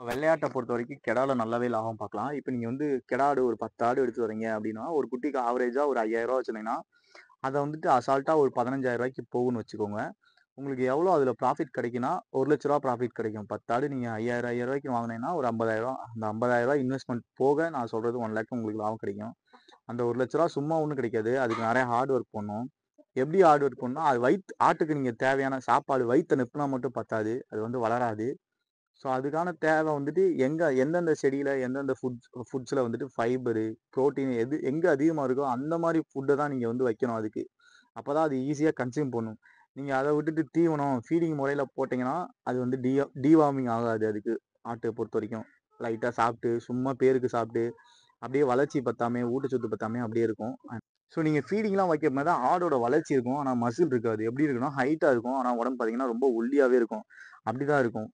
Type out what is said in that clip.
வெள்ளையாட்ட பொறுத்தவரைக்கும் கெடால நல்லாவே லாபம் பார்க்கலாம். இப்ப நீங்க வந்து கெடா ஆடு ஒரு 10 ஆடு எடுத்து வரீங்க அப்படின்னா, ஒரு குட்டிக்கு ஆவரேஜா ஒரு ரூ. 5000 வச்சிருந்தீங்கன்னா, அத வந்துட்டு அசால்ட்டா ஒரு ரூ. 15,000க்கு போகும்ன்னு வச்சுக்கோங்க. உங்களுக்கு எவ்வளோ அதில ப்ராஃபிட் கிடைக்கும்னா, ரூ. 1,00,000 ப்ராஃபிட் கிடைக்கும். 10 ஆடு நீங்க 5000, 5000க்கு வாங்குனீங்கன்னா, ஒரு 50,000 அந்த ரூ. 50,000 இன்வெஸ்ட்மென்ட் போக நான் சொல்றது 1,00,000 உங்களுக்கு லாபம் கிடைக்கும். அந்த ரூ. 1,00,000 சும்மா ஒண்ணும் கிடைக்காது. அதுக்கு நெறைய ஹார்ட் ஒர்க் பண்ணணும். எப்படி ஹார்ட் ஒர்க் பண்ணணும்னா, அது ஆட்டுக்கு நீங்க தேவையான சாப்பாடு வயித்த நெப்புனா மட்டும் பத்தாது. அது வந்து வளராது. ஸோ அதுக்கான தேவை வந்துட்டு எந்தெந்த செடியில, எந்தெந்த ஃபுட்ஸ்ல வந்துட்டு ஃபைபரு, புரோட்டீன் எங்க அதிகமா இருக்கோ, அந்த மாரி ஃபுட்ட தான் நீங்க வந்து வைக்கணும் அதுக்கு. அப்பதான் அது ஈஸியா கன்சியூம் பண்ணும். நீங்க அத விட்டுட்டு தீவனம், ஃபீடிங் முறையில போட்டீங்கன்னா, அது வந்து டிவார்மிங் ஆகாது அதுக்கு. ஆட்ட பொறுத்தவரைக்கும். லைட்டா சாப்ட்டு, சும்மா பேருக்கு சாப்ட்டு, அப்படியே வளர்ச்சி பத்தாமயே, ஊட்டச்சத்து பத்தாமயே அப்படியே இருக்கும். ஸோ நீங்க ஃபீடிங்லாம் வைக்கும்போது தான் ஆடோட வளர்ச்சி இருக்கும். ஆனா மசில் இருக்காது. எப்படி இருக்குன்னா, ஹைட்டா இருக்கும். ஆனா உடம்பு பார்த்தீங்கன்னா, ரொம்ப ஒல்லியாவே இருக்கும். அப்படிதான் இருக்கும்.